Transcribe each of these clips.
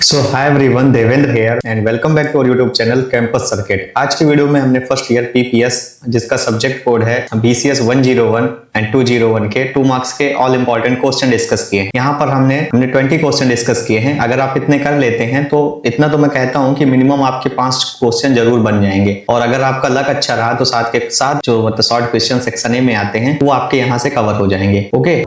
So hi everyone, Devendra here and welcome back to our YouTube channel Campus Circuit. आज की video में हमने first year PPS जिसका subject code है BCS 101 and 201 के 2 मार्क्स के ऑल इंपॉर्टेंट क्वेश्चन डिस्कस किए। यहाँ पर हमने 20 क्वेश्चन डिस्कस किए हैं। अगर आप इतने कर लेते हैं तो इतना तो मैं कहता हूँ कि मिनिमम आपके 5 क्वेश्चन जरूर बन जाएंगे। और अगर आपका लक अच्छा रहा तो साथ के साथ जो मतलब शॉर्ट क्वेश्चन सेक्शन ए में आते हैं वो आपके यहाँ से कवर हो जाएंगे। ओके,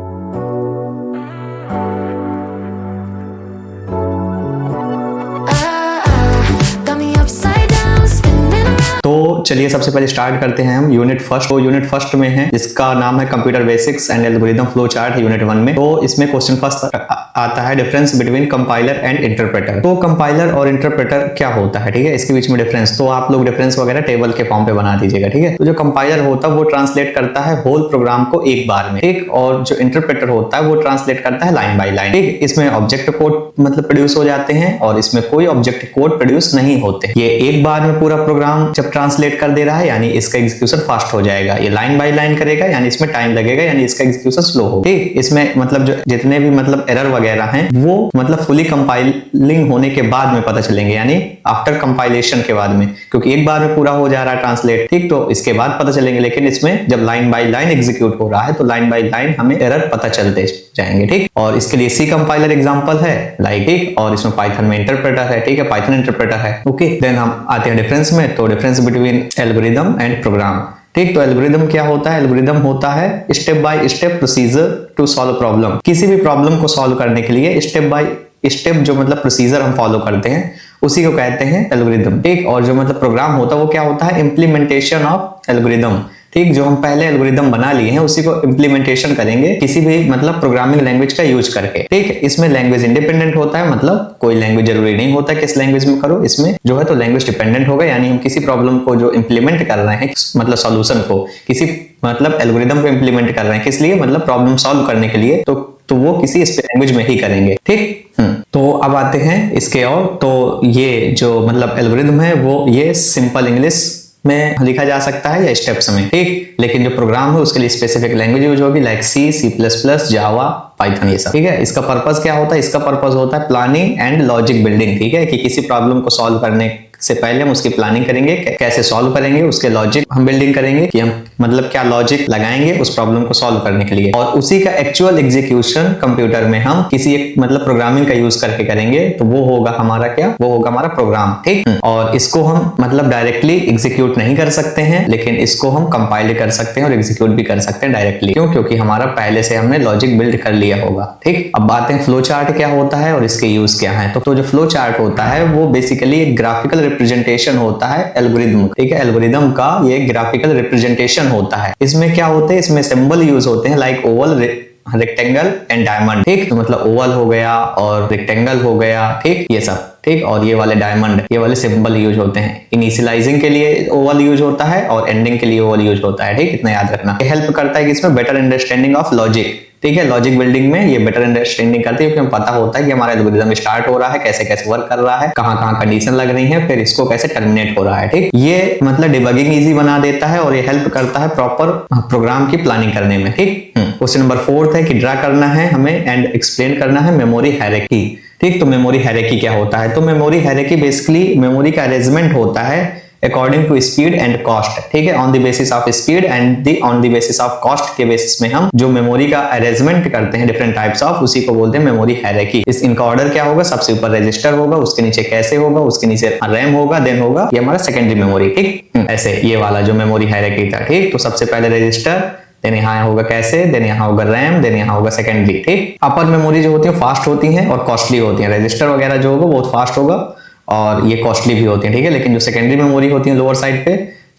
तो चलिए सबसे पहले स्टार्ट करते हैं हम यूनिट फर्स्ट। तो यूनिट फर्स्ट में है जिसका नाम है computer basics and algorithm flow chart है यूनिट 1 में। तो इसमें क्वेश्चन फर्स्ट आता है difference between compiler and interpreter. तो कंपाइलर और इंटरप्रेटर क्या होता है, ठीक है, इसके बीच में डिफरेंस। तो आप लोग डिफरेंस वगैरह टेबल के फॉर्म पे बना दीजिएगा, ठीक है। तो जो कंपाइलर होता है वो ट्रांसलेट करता है होल प्रोग्राम को एक बार में, ठीक। और जो इंटरप्रेटर होता है वो ट्रांसलेट करता है लाइन बाय लाइन, ठीक। इसमें ऑब्जेक्ट कोड मतलब प्रोड्यूस हो जाते हैं और इसमें कोई ऑब्जेक्ट कोड प्रोड्यूस नहीं होते। ये एक बार में पूरा प्रोग्राम जब ट्रांसलेट कर दे रहा है यानी इसका एग्जीक्यूशन फास्ट हो जाएगा। ये लाइन बाय लाइन करेगा यानी इसमें टाइम लगेगा यानी इसका एग्जीक्यूशन स्लो होगा, ठीक। इसमें मतलब जो जितने भी मतलब एरर वगैरह हैं वो मतलब फुली कंपाइलिंग होने के बाद में पता चलेंगे, यानी आफ्टर कंपाइलेशन के बाद में, क्योंकि एक बार में पूरा हो जा रहा है ट्रांसलेट, ठीक। तो इसके बाद पता चलेंगे। लेकिन इसमें जब लाइन बाय लाइन एग्जीक्यूट हो रहा है तो लाइन बाय लाइन हमें एरर पता चलते जाएंगे, ठीक। और इसके लिए सी कंपाइलर एग्जांपल है लाइक, ठीक। और इसमें पाइथन में इंटरप्रेटर है, ठीक है, पाइथन इंटरप्रेटर है। ओके, देन हम आते हैं डिफरेंस में। तो difference between algorithm and program, ठीक। तो एल्गोरिथम क्या होता है? एल्गोरिथम होता है step by step procedure to solve problem. किसी भी प्रॉब्लम को सॉल्व करने के लिए स्टेप बाय स्टेप जो मतलब प्रोसीजर हम फॉलो करते हैं उसी को कहते हैं एल्गोरिथम, ठीक। और जो मतलब प्रोग्राम होता है वो क्या होता है? इंप्लीमेंटेशन ऑफ एल्गोरिथम, ठीक। जो हम पहले एल्गोरिथम बना लिए हैं उसी को इंप्लीमेंटेशन करेंगे किसी भी मतलब प्रोग्रामिंग लैंग्वेज का यूज करके, ठीक। इसमें लैंग्वेज इंडिपेंडेंट होता है, मतलब कोई लैंग्वेज जरूरी नहीं होता किस लैंग्वेज में करो। इसमें जो है तो लैंग्वेज डिपेंडेंट होगा, यानी हम किसी प्रॉब्लम को जो इंप्लीमेंट कर रहे हैं मतलब सॉल्यूशन को किसी मतलब एल्गोरिथम को इंप्लीमेंट कर रहे हैं, किस लिए? मतलब प्रॉब्लम सॉल्व करने के लिए। तो वो किसी लैंग्वेज में ही करेंगे, ठीक। तो अब आते हैं इसके और। तो ये जो मतलब एल्गोरिथम है वो ये सिंपल इंग्लिश में लिखा जा सकता है या स्टेप्स में, ठीक। लेकिन जो प्रोग्राम है उसके लिए स्पेसिफिक लैंग्वेज यूज होगी लाइक सी, सी प्लस प्लस, जावा, पाइथन, ये सब, ठीक है। इसका पर्पस क्या होता है? इसका पर्पस होता है प्लानिंग एंड लॉजिक बिल्डिंग, ठीक है, कि किसी प्रॉब्लम को सॉल्व करने से पहले हम उसकी प्लानिंग करेंगे, कैसे सॉल्व करेंगे, उसके लॉजिक हम बिल्डिंग करेंगे कि हम मतलब क्या लॉजिक लगाएंगे उस प्रॉब्लम को सॉल्व करने के लिए, और उसी का एक्चुअल एग्जीक्यूशन कंप्यूटर में हम किसी एक मतलब प्रोग्रामिंग का यूज करके करेंगे। तो वो होगा हमारा क्या? वो होगा हमारा प्रोग्राम, ठीक। और इसको हम मतलब डायरेक्टली एग्जीक्यूट नहीं कर सकते हैं, लेकिन इसको हम कंपाइल कर सकते हैं और एग्जीक्यूट भी कर सकते हैं डायरेक्टली। क्यों? क्योंकि हमारा पहले से हमने लॉजिक बिल्ड कर लिया होगा, ठीक। अब बात है फ्लो चार्ट क्या होता है और इसके यूज क्या है। तो जो फ्लो चार्ट होता है वो बेसिकली एक ग्राफिकल रिप्रेजेंटेशन होता है एल्गोरिथम, ठीक है। एल्गोरिथम का ये ग्राफिकल रिप्रेजेंटेशन होता है। इसमें क्या होते हैं? इसमें सिंबल यूज होते हैं like Oval, rectangle and diamond, ठीक। तो मतलब ओवल हो गया और रेक्टेंगल हो गया, ठीक, ये सब, ठीक। और ये वाले डायमंड, ये वाले सिंबल यूज होते हैं। इनिशियलाइजिंग के लिए ओवल यूज होता है और एंडिंग के लिए ओवल यूज होता है, ठीक। इतना याद रखना। ये हेल्प करता है कि इसमें बेटर अंडरस्टैंडिंग ऑफ लॉजिक, ठीक है। लॉजिक बिल्डिंग में ये बेटर अंडरस्टैंडिंग करती है क्योंकि हमें पता होता है कि हमारा एल्गोरिथम स्टार्ट हो रहा है, कैसे कैसे वर्क कर रहा है, कहां कहां कंडीशन लग रही है, फिर इसको कैसे टर्मिनेट हो रहा है, ठीक। ये मतलब डिबगिंग इजी बना देता है और ये हेल्प करता है प्रॉपर प्रोग्राम की प्लानिंग करने में, ठीक। क्वेश्चन नंबर 4 है कि ड्रा करना है हमें एंड एक्सप्लेन करना है मेमोरी हायरार्की, ठीक। तो मेमोरी हायरार्की क्या होता है? तो मेमोरी हायरार्की बेसिकली मेमोरी का अरेंजमेंट होता है according to speed and cost, ठीक है। On the basis of speed and on the basis of cost के बेसिस में हम जो मेमोरी का अरेंजमेंट करते हैं डिफरेंट टाइप्स ऑफ, उसी को बोलते हैं मेमोरी हायरार्की। इनका ऑर्डर क्या होगा? सबसे ऊपर रजिस्टर होगा, उसके नीचे कैशे होगा, उसके नीचे रैम होगा, देन होगा ये हमारा सेकेंडरी मेमोरी, ठीक। ऐसे ये वाला जो मेमोरी हायरार्की था, ठीक। तो सबसे पहले रजिस्टर, देन यहाँ होगा कैशे, देन यहाँ होगा रैम, देन यहाँ होगा सेकेंडरी, ठीक। अपर मेमोरी जो होती है फास्ट होती है और कॉस्टली होती है। रजिस्टर वगैरह जो होगा बहुत फास्ट होगा और ये कॉस्टली भी होती है, ठीक है। लेकिन जो सेकेंडरी मेमोरी होती है लोअर साइड पे,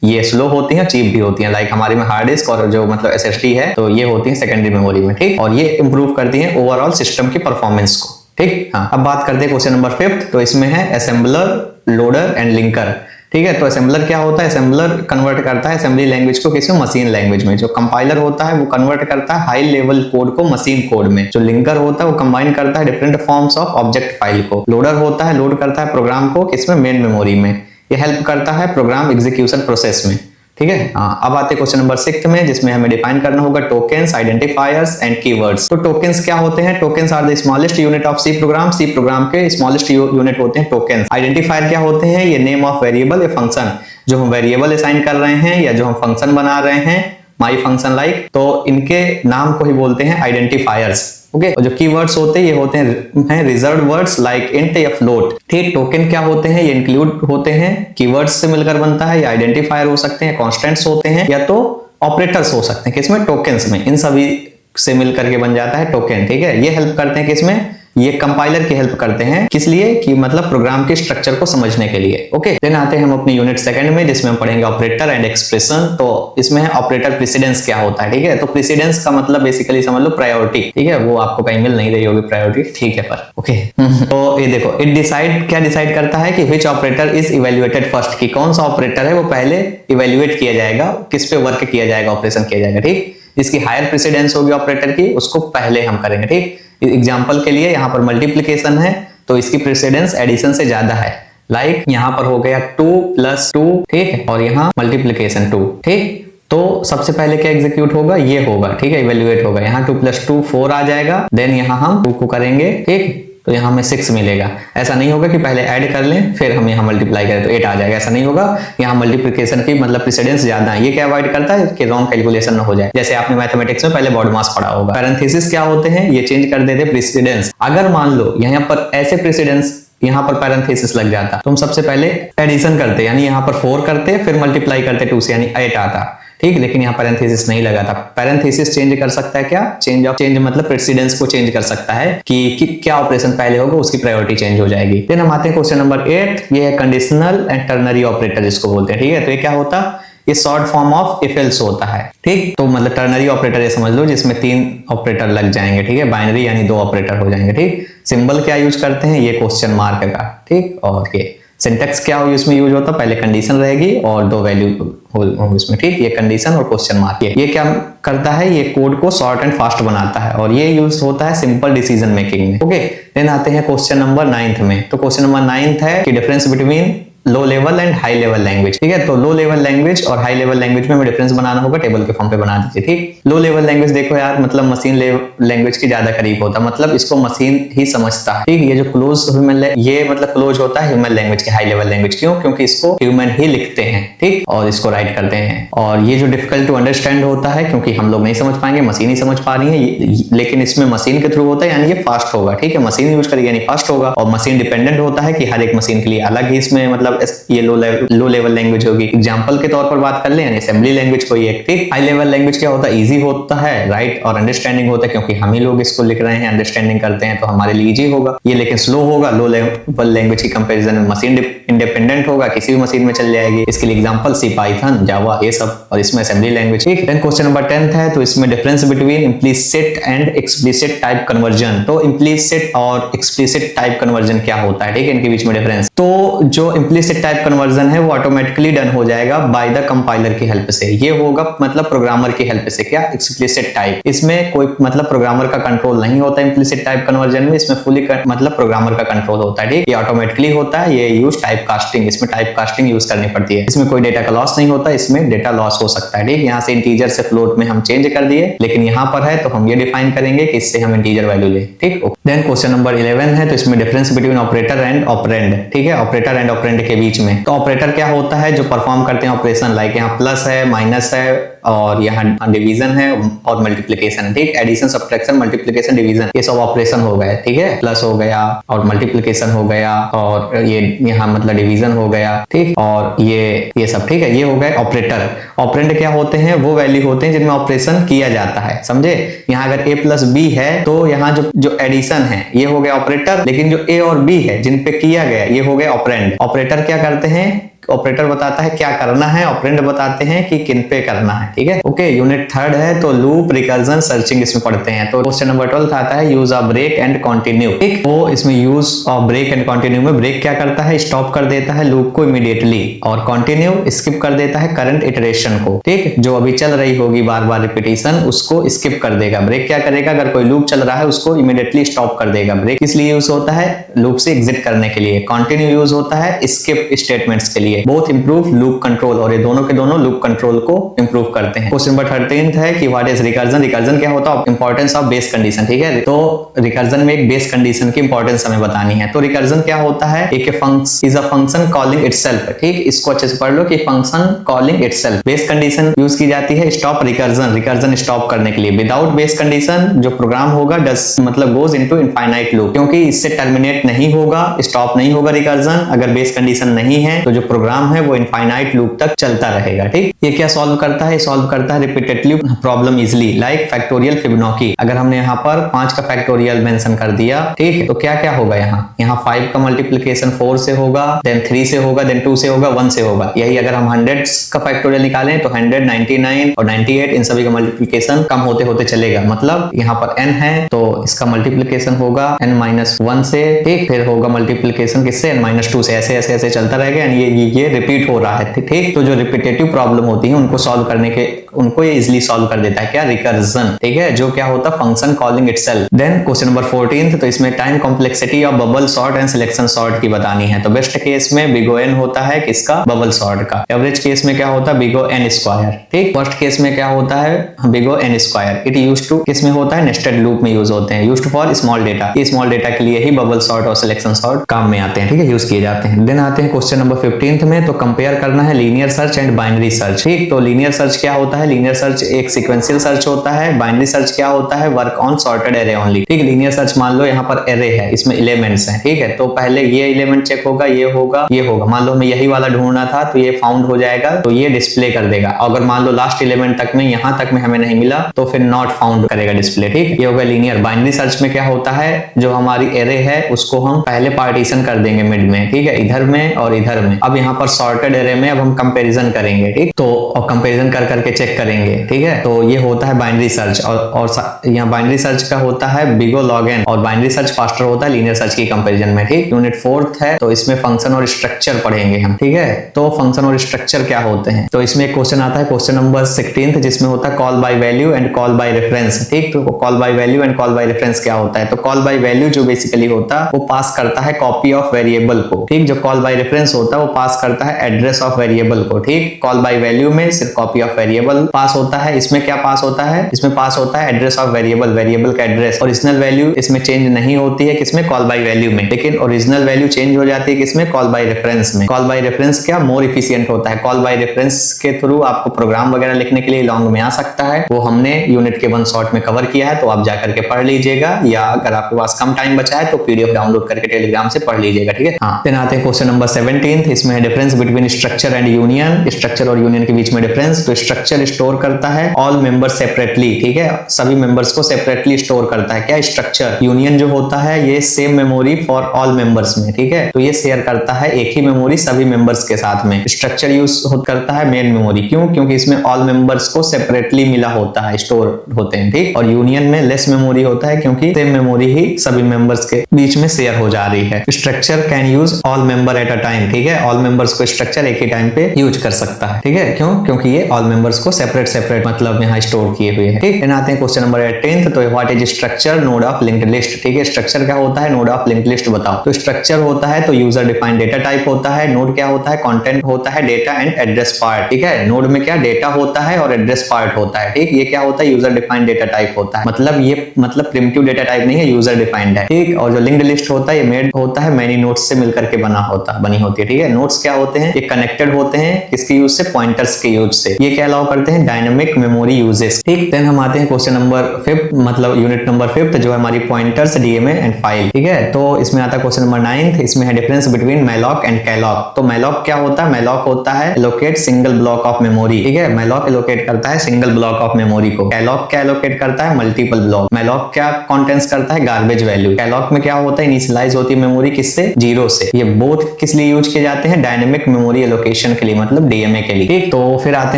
ये स्लो होती है, चीप भी होती है। लाइक हमारे में हार्ड डिस्क और जो मतलब एसएसडी है, तो ये होती है सेकेंडरी मेमोरी में, ठीक। और ये इंप्रूव करती है ओवरऑल सिस्टम की परफॉर्मेंस को, ठीक। हाँ, अब बात करते हैं क्वेश्चन नंबर 5। तो इसमें है असेंबलर, लोडर एंड लिंकर, ठीक है। तो असेंबलर क्या होता है? असेंबलर कन्वर्ट करता है असेंबली लैंग्वेज को किसी मशीन लैंग्वेज में। जो कंपाइलर होता है वो कन्वर्ट करता है हाई लेवल कोड को मशीन कोड में। जो लिंकर होता है वो कंबाइन करता है different forms of object file को। लोडर होता है लोड करता है प्रोग्राम को किसमें? मेन मेमोरी में। ये हेल्प करता है प्रोग्राम एग्जीक्यूशन प्रोसेस में, ठीक है। अब आते हैं क्वेश्चन नंबर 6 में, जिसमें हमें डिफाइन करना होगा टोकन्स, आइडेंटिफायर्स एंड कीवर्ड्स। तो टोकन्स क्या होते हैं? Tokens are the smallest unit of C program. C program के स्मॉलेस्ट यूनिट होते हैं टोकन्स। आइडेंटिफायर क्या होते हैं? ये नेम ऑफ वेरिएबल या फंक्शन, जो हम वेरिएबल असाइन कर रहे हैं या जो हम फंक्शन बना रहे हैं, माई फंक्शन लाइक, तो इनके नाम को ही बोलते हैं आइडेंटिफायर्स। ओके, और जो कीवर्ड्स होते हैं ये होते हैं रिजर्व्ड वर्ड्स लाइक इंट या फ्लोट। ठीक, टोकन क्या होते हैं? ये इंक्लूड होते हैं, कीवर्ड्स से मिलकर बनता है। ये आइडेंटिफायर हो सकते हैं, कॉन्स्टेंट्स होते हैं, या तो ऑपरेटर्स हो सकते हैं। किसमें? टोकन्स में। इन सभी से मिलकर के बन जाता है टोकन। ठीक है, ये हेल्प करते हैं किसमें? ये कंपाइलर की हेल्प करते हैं। किस लिए? कि मतलब प्रोग्राम के स्ट्रक्चर को समझने के लिए। ओके, देन आते हैं हम अपनी यूनिट सेकंड में, जिसमें हम पढ़ेंगे ऑपरेटर एंड एक्सप्रेशन। तो इसमें है ऑपरेटर प्रेसिडेंस क्या होता है। ठीक है, तो प्रेसिडेंस का मतलब बेसिकली समझ लो प्रायोरिटी। ठीक है, वो आपको कहीं मिल नहीं रही होगी प्रायोरिटी, ठीक है, पर ओके। तो ये देखो, इट डिसाइड क्या डिसाइड करता है कि विच ऑपरेटर इज इवेल्युएटेड फर्स्ट, कि कौन सा ऑपरेटर है वो पहले इवेल्युएट किया जाएगा, किस पे वर्क किया जाएगा, ऑपरेशन किया जाएगा। ठीक, जिसकी हायर प्रेसिडेंस होगी ऑपरेटर की, उसको पहले हम करेंगे। ठीक, एग्जाम्पल के लिए यहाँ पर मल्टीप्लिकेशन है तो इसकी प्रेसिडेंस एडिशन से ज्यादा है। लाइक यहाँ पर हो गया 2 + 2, ठीक है, और यहाँ मल्टीप्लिकेशन 2। ठीक, तो सबसे पहले क्या एग्जीक्यूट होगा? ये होगा। ठीक है, इवेल्युएट होगा। यहाँ 2 + 2 4 आ जाएगा। देन यहाँ हम 2 को करेंगे। ठीक, तो यहाँ हमें 6 मिलेगा। ऐसा नहीं होगा कि पहले ऐड कर लें फिर हम यहाँ मल्टीप्लाई करें तो 8 आ जाएगा, ऐसा नहीं होगा। यहाँ मल्टीप्लिकेशन की मतलब प्रेसिडेंस ज्यादा है। ये क्या अवॉइड करता है कि रॉन्ग कैलकुलेशन ना हो जाए। जैसे आपने मैथमेटिक्स में पहले बॉड मास पढ़ा होगा। पैरेंथेसिस क्या होते हैं? ये चेंज कर देते प्रेसिडेंस। अगर मान लो यहाँ पर ऐसे प्रेसिडेंस, यहाँ पर पैरेंथेसिस लग जाता तो हम सबसे पहले एडिशन करते, यानी यहाँ पर 4 करते फिर मल्टीप्लाई करते 2 से, यानी 8 आता। ठीक, लेकिन यहाँ पैरेंथेसिस नहीं लगा था। पैरेंथेसिस चेंज कर सकता है क्या? चेंज मतलब प्रेसिडेंस को चेंज कर सकता है कि क्या ऑपरेशन पहले होगा उसकी प्रायोरिटी चेंज हो जाएगी। देन हम आते हैं क्वेश्चन नंबर 8। ये है कंडीशनल एंड टर्नरी ऑपरेटर जिसको बोलते हैं। ठीक है, तो ये क्या होता? ये short form of if else होता है। ठीक, तो मतलब टर्नरी ऑपरेटर ये समझ लो जिसमें 3 ऑपरेटर लग जाएंगे। ठीक है, बाइनरी यानी 2 ऑपरेटर हो जाएंगे। ठीक, सिंबल क्या यूज करते हैं? ये क्वेश्चन मार्क का। ठीक, और ये सिंटेक्स क्या हो इसमें यूज होता है? पहले कंडीशन रहेगी और 2 वैल्यू हो इसमें। ठीक, ये कंडीशन और क्वेश्चन मार्क। ये क्या करता है? ये कोड को शॉर्ट एंड फास्ट बनाता है और ये यूज होता है सिंपल डिसीजन मेकिंग में। ओके, देन आते हैं क्वेश्चन नंबर 9 में। तो क्वेश्चन नंबर 9 है कि difference between low level and high level language. ठीक है, तो लो लेवल लैंग्वेज और हाई लेवल लैंग्वेज में हमें डिफरेंस बनाना होगा। टेबल के फॉर्म पे बना दीजिए। ठीक, लो लेवल लैंग्वेज देखो यार, मतलब मशीन लैंग्वेज के ज्यादा करीब होता है, मतलब इसको मशीन ही समझता है। ठीक, ये जो क्लोज ह्यूमन, ये मतलब क्लोज होता है ह्यूमन लैंग्वेज के। हाई लेवल लैंग्वेज क्यों? क्योंकि इसको ह्यूमन ही लिखते हैं। ठीक, और इसको राइट करते हैं। और ये जो डिफिकल्ट टू अंडरस्टैंड होता है क्योंकि हम लोग नहीं समझ पाएंगे, मशीन ही समझ पा रही है, लेकिन इसमें मशीन के थ्रू होता है, यानी ये फास्ट होगा। ठीक है, मशीन यूज करेगी यानी फास्ट होगा। और मशीन डिपेंडेंट होता है कि हर एक मशीन के लिए अलग ही इसमें मतलब ये लो लेवल लैंग्वेज होगी। एग्जांपल के तौर पर बात कर ले, यानी असेंबली लैंग्वेज कोई एक। ठीक, हाई लेवल लैंग्वेज क्या होता है? इजी होता है, राइट, और अंडरस्टैंडिंग होता है क्योंकि हम ही लोग इसको लिख रहे हैं, अंडरस्टैंडिंग करते हैं तो हमारे लिए इजी होगा ये। लेकिन स्लो होगा। लो लेवल लैंग्वेज की कंपैरिजन में मशीन इंडिपेंडेंट होगा, किसी भी मशीन में चल जाएगी। इसके लिए एग्जांपल सी, पाइथन, जावा, ये सब, और इसमें असेंबली लैंग्वेज। ठीक, देन क्वेश्चन नंबर 10 है, तो इसमें difference between implicit and explicit type conversion. तो इम्प्लीसिट और एक्सप्लिसिट टाइप कन्वर्जन क्या होता है? ठीक है, इनके बीच में डिफरेंस। तो जो इम्प्लीसिट टाइप कन्वर्जन है वो ऑटोमेटिकली डन हो जाएगा बाय द कंपाइलर की हेल्प से। ये होगा मतलब प्रोग्रामर की हेल्प से। क्या? Explicit type. इसमें कोई मतलब प्रोग्रामर का कंट्रोल नहीं होता इम्प्लिसिट टाइप कन्वर्जन में। इसमें फुली मतलब प्रोग्रामर का कंट्रोल होता है। ठीक, ये ऑटोमेटिकली होता है। ये यूज टाइप कास्टिंग, इसमें टाइप कास्टिंग यूज करनी पड़ती है। इसमें कोई डेटा का लॉस नहीं होता, इसमें डेटा लॉस हो सकता है। ठीक, यहाँ से इंटीजर से फ्लोट में हम चेंज कर दिए, लेकिन यहाँ पर है तो हम ये डिफाइन करेंगे कि इससे हम इंटीजर वैल्यू ले। ठीक, देन क्वेश्चन नंबर 11 है, तो इसमें difference between operator and operand. ठीक है, ऑपरेटर एंड ऑपरेंड के बीच में। तो ऑपरेटर क्या होता है? जो परफॉर्म करते हैं ऑपरेशन, लाइक यहाँ प्लस है, माइनस है, और यहाँ डिवीजन है और मल्टीप्लिकेशन है। ठीक, एडिशन, सब्ट्रैक्शन, मल्टीप्लिकेशन, डिवीजन, ये सब ऑपरेशन हो गए। ठीक है, प्लस हो गया और मल्टीप्लिकेशन हो गया और ये यहाँ मतलब डिवीजन हो गया। ठीक, और ये सब। ठीक है, ये हो गए ऑपरेटर। ऑपरेंड क्या होते हैं? वो वैल्यू होते हैं जिनमें ऑपरेशन किया जाता है। समझे? यहाँ अगर a + b है तो यहाँ जो एडिशन है ये हो गया ऑपरेटर, लेकिन जो a और b है जिन पे किया गया ये हो गया ऑपरेंड। ऑपरेटर क्या करते हैं? ऑपरेटर बताता है क्या करना है, ऑपरेंड बताते हैं कि किन पे करना है। ठीक है, ओके। यूनिट 3 है, तो लूप, रिकर्जन, सर्चिंग इसमें पढ़ते हैं। तो क्वेश्चन नंबर 12 आता है use of break and continue. ठीक, तो इसमें use of break and continue में ब्रेक क्या करता है? स्टॉप कर देता है लूप को इमीडिएटली, और कंटिन्यू स्किप कर देता है करंट इटरेशन को। ठीक, जो अभी चल रही होगी बार बार रिपीटिशन उसको स्किप कर देगा। ब्रेक क्या करेगा? अगर कोई लूप चल रहा है उसको इमीडिएटली स्टॉप कर देगा। ब्रेक किस लिए यूज होता है? लूप से एग्जिट करने के लिए। कंटिन्यू यूज होता है स्किप स्टेटमेंट्स के लिए, लिए। बोथ इंप्रूव लूप कंट्रोल, और ये दोनों के दोनों लूप कंट्रोल को इंप्रूव करते हैं। क्वेश्चन नंबर 13 है कि व्हाट इज रिकर्जन। रिकर्जन क्या होता है? इंपॉर्टेंस ऑफ बेस कंडीशन, ठीक है। तो रिकर्जन में एक बेस कंडीशन की इंपॉर्टेंस हमें बतानी है। तो रिकर्जन क्या होता है? एक फंक्शन कॉलिंग इटसेल्फ, ठीक, इसको अच्छे से पढ़ लो कि function calling itself. Base condition use की जाती है स्टॉप रिकर्जन, रिकर्जन स्टॉप करने के लिए। विदाउट बेस कंडीशन जो प्रोग्राम होगा डस मतलब गोज इनटू इनफाइनाइट लूप, क्योंकि इससे टर्मिनेट नहीं होगा, स्टॉप नहीं होगा रिकर्जन। अगर बेस कंडीशन नहीं है तो जो प्रोग्राम है वो इनफाइनाइट लूप तक चलता रहेगा, ठीक। ये क्या सॉल्व करता है? सॉल्व करता है repetitive problem easily, like factorial Fibonacci. अगर हमने यहाँ पर 5 का फैक्टोरियल मेंशन कर दिया, ठीक है, तो क्या क्या होगा यहाँ 5 का मल्टीप्लिकेशन 4 से होगा, देन 3 से होगा, देन 2 से होगा, 1 से होगा। यही अगर हम 100 का फैक्टोरियल निकालें तो 100, 99 और 98 इन सभी का मल्टीप्लिकेशन कम होते होते चलेगा। मतलब यहाँ पर n है तो इसका मल्टीप्लिकेशन होगा n-1 से, ठीक, फिर होगा मल्टीप्लिकेशन किससे? n-2 से। ऐसे ऐसे ऐसे चलता रहेगा, ये रिपीट हो रहा है, ठीक। तो जो रिपीटेटिव प्रॉब्लम होती है उनको सॉल्व करने के उनको ये इजिली सॉल्व कर देता है, क्या? रिकर्जन, ठीक है, जो क्या होता है? Function calling itself. Then question number 14, तो इसमें time complexity of bubble sort and selection sort की बतानी है। तो बेस्ट केस में बिग O होता है किसका? बबल सॉर्ट का। एवरेज केस में क्या होता है? बिग O n स्क्वायर, ठीक। फर्स्ट केस में क्या होता है? Big O n square. It use to किसमें होता है? नेस्टेड लूप में यूज होते हैं, used for small data. Small data के लिए ही बबल सॉर्ट और सिलेक्शन सॉर्ट काम में आते हैं, ठीक है, यूज किए जाते हैं। देन आते हैं क्वेश्चन नंबर 15 में। तो कंपेयर करना है linear search and binary search, ठीक। तो लीनियर सर्च क्या होता है? लीनियर सर्च एक सीक्वेंशियल सर्च होता है। बाइनरी सर्च क्या होता है? Work on sorted array only, ठीक। लीनियर सर्च मान लो यहाँ पर एरे है, इसमें एलिमेंट्स हैं, ठीक है, तो पहले ये एलिमेंट चेक होगा, ये होगा, ये होगा। मान लो हमें यही वाला ढूंढना था तो ये फाउंड हो जाएगा, तो ये डिस्प्ले कर देगा। अगर मान लो लास्ट एलिमेंट तक में यहाँ तक में हमें नहीं मिला तो फिर नॉट फाउंड करेगा डिस्प्ले, ठीक। ये होगा लीनियर। बाइनरी सर्च में क्या होता है? जो हमारी एरे है उसको हम पहले पार्टीशन कर देंगे मिड में, ठीक है, इधर में और इधर में। अब यहाँ पर सॉर्टेड एरे में अब हम कंपेरिजन करेंगे, ठीक। तो और कंपेरिजन कर करके चेक करेंगे, ठीक है। तो ये होता है बाइनरी सर्च। और यहाँ बाइनरी सर्च का होता है बिग O log n, और बाइनरी सर्च फास्टर होता है लीनियर सर्च की कंपैरिजन में, ठीक। यूनिट 4th है तो इसमें फंक्शन और स्ट्रक्चर पढ़ेंगे हम, ठीक है। तो फंक्शन और स्ट्रक्चर क्या होते हैं? तो इसमें एक क्वेश्चन आता है क्वेश्चन नंबर 16 जिसमें होता है call by value and call by reference, ठीक। तो call by value and call by reference क्या होता है? तो कॉल बाय वैल्यू जो बेसिकली होता है वो पास करता है कॉपी ऑफ वेरिएबल को, ठीक। जो कॉल बाय रेफरेंस होता है वो पास करता है एड्रेस ऑफ वेरिएबल को, ठीक। कॉल बाय वैल्यू में सिर्फ कॉपी ऑफ वेरिएबल पास होता है। इसमें क्या पास होता है? इसमें पास होता है एड्रेस ऑफ वेरिएबल, वेरिएबल का एड्रेस। ओरिजिनल वैल्यू इसमें चेंज नहीं होती है, किसमें? कॉल बाय वैल्यू में। लेकिन ओरिजिनल वैल्यू चेंज हो जाती है किसमें? कॉल बाय रेफरेंस में। कॉल बाय रेफरेंस क्या मोर इफिशिएंट होता है। कॉल बाय रेफरेंस के थ्रू आपको प्रोग्राम वगैरह लिखने के लिए लॉन्ग में आ सकता है, वो हमने यूनिट के 1 शॉट में कवर किया है, तो आप जाकर के पढ़ लीजिएगा, या अगर आपके पास कम टाइम बचा है तो पीडीएफ डाउनलोड करके टेलीग्राम से पढ़ लीजिएगा, ठीक है। हाँ, फिर आते हैं क्वेश्चन नंबर 17। इसमें है difference between structure and union. Structure और यूनियन के बीच में डिफरेंस। तो स्ट्रक्चर स्टोर करता है ऑल मेंबर्स सेपरेटली, ठीक है, सभी मेंबर्स को सेपरेटली स्टोर करता है। क्या? स्ट्रक्चर। यूनियन जो होता है ये same memory for all members में, ठीक है, तो ये शेयर करता है एक ही मेमोरी सभी मेंबर्स के साथ में। स्ट्रक्चर यूज करता है मेन मेमोरी, क्यों? क्योंकि इसमें ऑल मेंबर्स को सेपरेटली मिला होता है, स्टोर होते हैं, ठीक। और यूनियन में लेस मेमोरी होता है क्योंकि सेम मेमोरी ही सभी मेंबर्स के बीच में शेयर हो जा रही है। Structure can use all member at a time, ठीक है, ऑल मेंबर्स को स्ट्रक्चर एक ही टाइम पे यूज कर सकता है, ठीक है। क्यों? क्योंकि ये ऑल मेंबर्स को सेपरेट सेपरेट मतलब यहाँ स्टोर किए हुए हैं, ठीक। आते हैं क्वेश्चन नंबर 18। तो what is structure node of linked list, ठीक है। स्ट्रक्चर क्या होता है? नोड ऑफ लिंक्ड लिस्ट बताओ। तो स्ट्रक्चर होता है तो यूजर डिफाइंड डेटा टाइप होता है। नोड क्या होता है? कंटेंट होता है, डेटा एंड एड्रेस पार्ट, ठीक है। नोड में क्या डेटा होता है और एड्रेस पार्ट होता है, ठीक। ये क्या होता है? यूजर डिफाइंड डेटा टाइप होता है, मतलब ये प्रिमिटिव डेटा टाइप नहीं है, यूजर डिफाइंड है, ठीक। और जो लिंक्ड लिस्ट होता है ये मेड होता है मैनी नोड्स से मिलकर के बनी होती है, ठीक है। नोड्स क्या होते हैं? ये कनेक्टेड होते हैं किसके यूज से? पॉइंटर्स के यूज से। ये क्या अलाउ करते हैं? डायनामिक मेमोरी यूजेस, ठीक। देन हम आते हैं क्वेश्चन नंबर 5 मतलब यूनिट नंबर 5 जो है हमारी पॉइंटर्स, डीएमए एंड फाइल, ठीक है। तो इसमें आता है क्वेश्चन नंबर 9। इसमें है difference between malloc and calloc. तो मैलॉक क्या होता है? मैलॉक होता है allocate single block of memory, ठीक है। मैलॉक एलोकेट करता है सिंगल ब्लॉक ऑफ मेमोरी को। कैलॉक क्या एलोकेट करता है? Multiple block. मैलॉक क्या कंटेंट्स करता है? Garbage value. कैलॉक में क्या होता है? इनिशियलाइज होती है मेमोरी किससे? 0 से। ये बोथ किस लिए यूज किए जाते हैं? डायनेमिक मेमोरी एलोकेशन के लिए, मतलब डीएमए के लिए, ठीक। तो फिर आते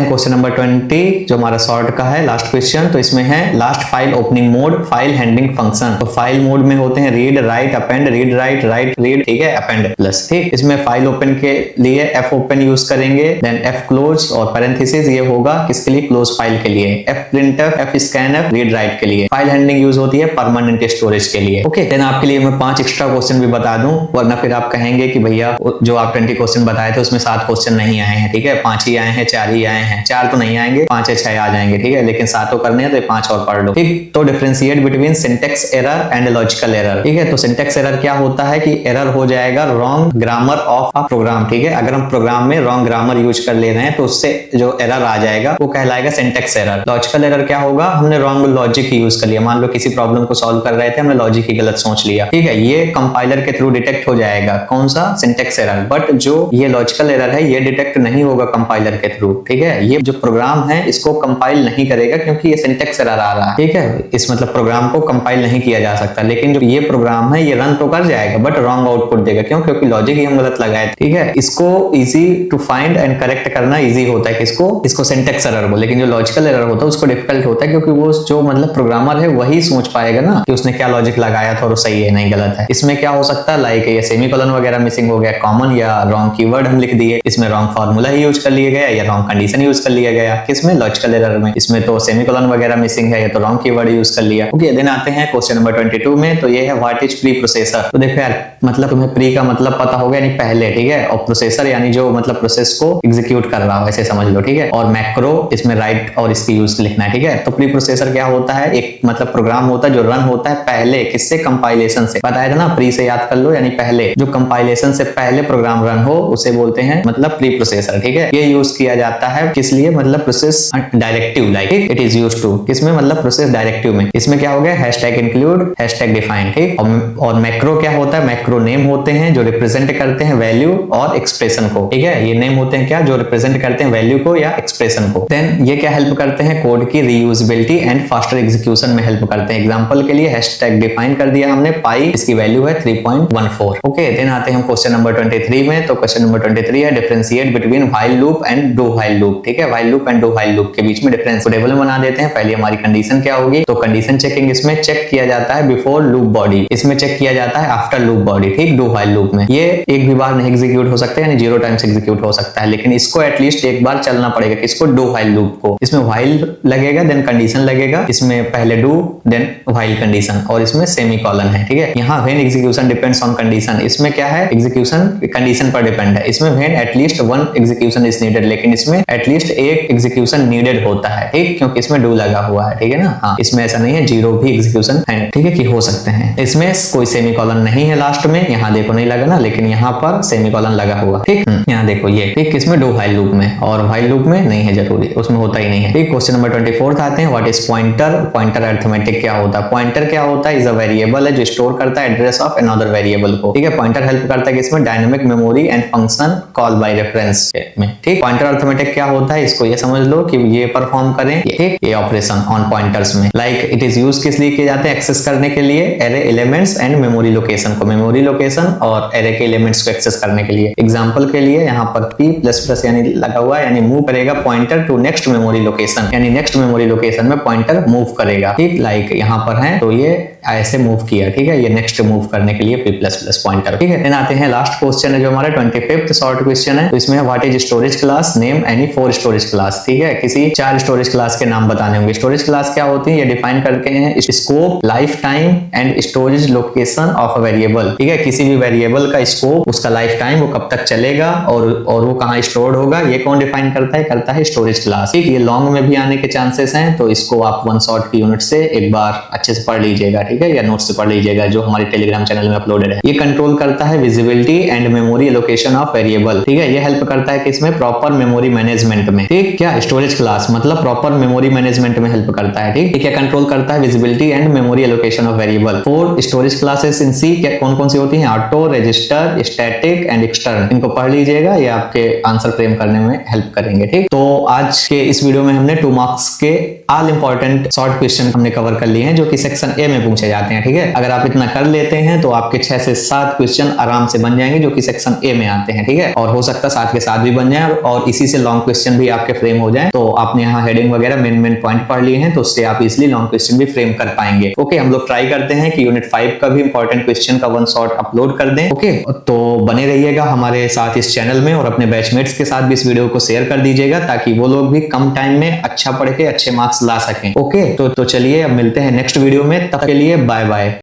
हैं क्वेश्चन नंबर 20 जो हमारा शॉर्ट का है, लास्ट क्वेश्चन। तो इसमें है last file opening mode, file handling function. तो फाइल मोड में होते हैं read write append, read write right read, ठीक है, अपेंड प्लस, ठीक। इसमें फाइल ओपन के लिए एफ ओपन यूज करेंगे, देन एफ क्लोज और पैरेंथेसिस ये होगा किसके लिए? क्लोज फाइल के लिए। F printf, F scanf read write के लिए। फाइल हैंडलिंग यूज होती है परमानेंट स्टोरेज के लिए, ओके। देन आपके लिए मैं 5 एक्स्ट्रा क्वेश्चन भी बता दूं, वरना फिर आप कहेंगे कि भैया जो आप 20 क्वेश्चन बताए थे उसमें 7 क्वेश्चन नहीं आए हैं, ठीक है, 5 ही आए हैं, 4 ही आए हैं, 4 तो नहीं आएंगे, 5 या 6 आ जाएंगे, ठीक है, लेकिन 7 करने हैं तो 5 और पढ़ लो, ठीक। तो differentiate between syntax error and logical error, ठीक है। तो सिंटेक्स एरर क्या होता है कि एरर हो जाएगा wrong grammar of a program, ठीक है। अगर हम प्रोग्राम में रॉन्ग ग्रामर यूज कर ले रहे हैं तो उससे जो एरर आ जाएगा वो कहलाएगा सिंटेक्स एरर। लॉजिकल एरर क्या होगा, हमने रॉन्ग लॉजिक ही यूज कर लिया, मान लो किसी प्रॉब्लम को सॉल्व कर रहे थे, हमने लॉजिक ही गलत सोच लिया, ठीक है, ये कंपाइलर के थ्रू डिटेक्ट हो जाएगा, कौन सा, सिंटेक्स एरर। बट जो ये लॉजिकल एरर है ये डिटेक्ट नहीं होगा कंपाइलर के थ्रू, ठीक है। ये जो प्रोग्राम है इसको कंपाइल नहीं करेगा क्योंकि ये सिंटेक्स एरर आ रहा है, ठीक है। इस मतलब प्रोग्राम को कंपाइल नहीं किया जा सकता, लेकिन जो ये प्रोग्राम है ये रन तो कर जाएगा बट रॉन्ग आउटपुट देगा, क्यों, क्योंकि लॉजिक ही हम गलत लगाए, ठीक है। इसको easy to find and correct करना इजी होता है, इसको सिंटेक्स एरर को, लेकिन जो लॉजिकल एरर होता है उसको डिफिकल्ट होता है, क्योंकि वो जो मतलब प्रोग्रामर है वही सोच पाएगा ना कि उसने क्या लॉजिक लगाया था और सही है नहीं गलत है। इसमें क्या हो सकता है, लाइक ये सेमीकोलन वगैरह मिसिंग हो गया, कॉमन या रॉन्ग कीवर्ड हम लिख दिए, इसमें रॉन्ग फार्मूला ही यूज कर लिया गया या रॉन्ग कंडीशन यूज कर लिया गया, किसमें, लॉजिकल एरर में। इसमें तो सेमीकोलन वगैरह मिसिंग है या तो रॉन्ग कीवर्ड यूज कर लिया। ओके, देन आते हैं क्वेश्चन नंबर 22 में, तो ये है व्हाट इज प्री प्रोसेसर। तो देखो यार, मतलब तुम्हें प्री का मतलब पता होगा यानी पहले, ठीक है, और प्रोसेसर यानी जो मतलब प्रोसेस को एग्जीक्यूट कर रहा हो ऐसे समझ लो, ठीक है, और मैक्रो इसमें राइट और इसकी यूज लिखना है, ठीक है। तो प्री प्रोसेसर क्या होता है, एक मतलब प्रोग्राम होता है जो रन होता है पहले, किससे, कंपाइलेशन से। बताया था ना, प्री से याद कर लो, यानी पहले, जो कंपाइलेशन से पहले प्रोग्राम रन हो उसे बोलते हैं मतलब प्री प्रोसेसर, ठीक है। ये यूज किया जाता है किस लिए, मतलब process directive, like it is used to, किसमें, मतलब प्रोसेस डायरेक्टिव में। इसमें क्या हो गया, हैशटैग इंक्लूड, हैशटैग डिफाइन, ठीक। और मैक्रो क्या होता है, मैक्रो नेम होते हैं जो रिप्रेजेंट करते हैं वैल्यू और एक्सप्रेशन को, ठीक है। ये नेम होते हैं क्या, जो रिप्रेजेंट करते हैं वैल्यू को या एक्सप्रेशन को। देन ये क्या हेल्प करते हैं, कोड की रीयूजेबिलिटी एंड फास्टर एग्जीक्यूशन में हेल्प करते हैं। एग्जांपल के लिए हैशटैग डिफाइन कर दिया हमने, पाई इसकी वैल्यू है 3.14। ओके, देन आते हैं हम क्वेश्चन नंबर 23 में। तो क्वेश्चन नंबर 23 है differentiate between while loop and do while loop, ठीक है। While loop and do while loop के बीच में डिफरेंस टेबल बना देते हैं। पहले हमारी कंडीशन क्या होगी, तो कंडीशन चेकिंग इसमें चेक किया जाता है बिफोर लूप बॉडी, इसमें चेक किया जाता है आफ्टर लूप बॉडी, ठीक। डू व्हाइल लूप में ये एक भी बार नहीं एग्जीक्यूट हो सकता है, यानी 0 टाइम्स एग्जीक्यूट हो सकता है, लेकिन इसको एटलीस्ट एक बार चलना पड़ेगा, किसको, डू व्हाइल लूप को। इसमें व्हाइल लगेगा, देन कंडीशन लगेगा, इसमें पहले डू देन व्हाइल कंडीशन, और इसमें सेमीकोलन है, ठीक है। यहाँ when execution depends on condition, इसमें क्या है, एग्जीक्यूशन कंडीशन पर डिपेंड है। इसमें when at least 1 execution is needed, लेकिन इसमें एटलीस्ट एक एग्जीक्यूशन नीडेड होता है, ठीक, क्योंकि इसमें डू लगा हुआ है, ठीक है ना। हाँ, इसमें ऐसा नहीं है 0 भी एग्जीक्यूशन है, ठीक है, कि हो सकते हैं। इसमें कोई सेमीकोलन नहीं है लास्ट में, यहाँ देखो नहीं लगा ना, लेकिन यहाँ पर सेमीकोलन लगा हुआ, ठीक। यहाँ देखो ये, ठीक, किसमें, डू व्हाइल लूप में, और व्हाइल लूप में नहीं है जरूरी, उसमें होता ही नहीं है, ठीक। क्वेश्चन नंबर 24 आते हैं, what is pointer. Pointer arithmetic क्या होता है, पॉइंटर क्या होता है, इज अ वेरिएबल है जो स्टोर करता है एड्रेस ऑफ अनदर वेरिएबल को, ठीक है। पॉइंटर हेल्प करता है किसमें, dynamic memory and function call by reference में, ठीक। पॉइंटर अरिथमेटिक क्या होता है, इसको ये समझ लो कि ये परफॉर्म करें, ठीक, ये ऑपरेशन ऑन पॉइंटर्स में। लाइक इट इज यूज किस लिए किए जाते हैं, एक्सेस करने के लिए array elements and memory location को, मेमोरी लोकेशन और एरे के एलिमेंट्स को एक्सेस करने के लिए। एग्जांपल के लिए यहाँ पर p++ यानी लगा हुआ है, यानी मूव करेगा pointer to next memory location, यानी नेक्स्ट मेमोरी लोकेशन में पॉइंटर मूव करेगा, ठीक। लाइक यहाँ पर है तो ये ऐसे मूव किया, ठीक है, ये नेक्स्ट मूव करने के लिए p++ पॉइंटर, ठीक है। देन आते हैं लास्ट क्वेश्चन है जो हमारा 25th शॉर्ट क्वेश्चन है, तो इसमें है what is storage class, name any 4 storage class, ठीक है। किसी 4 स्टोरेज क्लास के नाम बताने होंगे। स्टोरेज क्लास क्या होती है, ये डिफाइन करके हैं scope, life time and storage location of a variable, ठीक है। किसी भी वेरिएबल का स्कोप, उसका लाइफ टाइम, वो कब तक चलेगा और वो कहाँ स्टोर्ड होगा, ये कौन डिफाइन करता है स्टोरेज क्लास, ठीक। ये लॉन्ग में भी आने के चांसेस हैं, तो इसको आप 1 शॉट की यूनिट से एक बार अच्छे से पढ़ लीजिएगा, ठीक है, या नोट से पढ़ लीजिएगा जो हमारे टेलीग्राम चैनल में अपलोडेड है। ये कंट्रोल करता है visibility and memory allocation of variable, ठीक है। ये हेल्प करता है किसमें, प्रॉपर मेमोरी मैनेजमेंट में, ठीक। क्या, स्टोरेज क्लास मतलब प्रॉपर मेमोरी मैनेजमेंट में हेल्प करता है, ठीक। क्या कंट्रोल करता है, visibility and memory allocation of variable. 4 storage classes in C कौन कौन सी होती हैं, auto, register, static and extern. इनको पढ़ लीजिएगा, ये आपके आंसर फ्रेम करने में हेल्प करेंगे, ठीक। तो आज के इस वीडियो में हमने 2 मार्क्स के ऑल इंपॉर्टेंट शॉर्ट क्वेश्चन हमने कवर कर लिए हैं जो कि सेक्शन ए में पूछे जाते हैं, ठीक है। अगर आप इतना कर लेते हैं तो आपके 6 से 7 क्वेश्चन आराम से बन जाएंगे जो कि सेक्शन ए में आते हैं, ठीक है। और हो सकता है 7 के 7 भी बन जाए और इसी से लॉन्ग क्वेश्चन भी आपके फ्रेम हो जाए। तो आपने यहाँ हेडिंग वगैरह मेन पॉइंट पढ़ लिए हैं, तो उससे आप इजिली लॉन्ग क्वेश्चन भी फ्रेम कर पाएंगे। ओके, हम लोग ट्राई करते हैं कि यूनिट 5 का भी इंपॉर्टेंट क्वेश्चन का 1 शॉट अपलोड कर दें। ओके, तो बने रहिएगा हमारे साथ इस चैनल में और अपने बैचमेट्स के साथ भी इस वीडियो को शेयर कर दीजिएगा ताकि वो लोग भी कम टाइम में अच्छा पढ़ के अच्छे मार्क्स ला सकें। ओके, तो चलिए अब मिलते हैं नेक्स्ट वीडियो में, तब तक के लिए बाय बाय।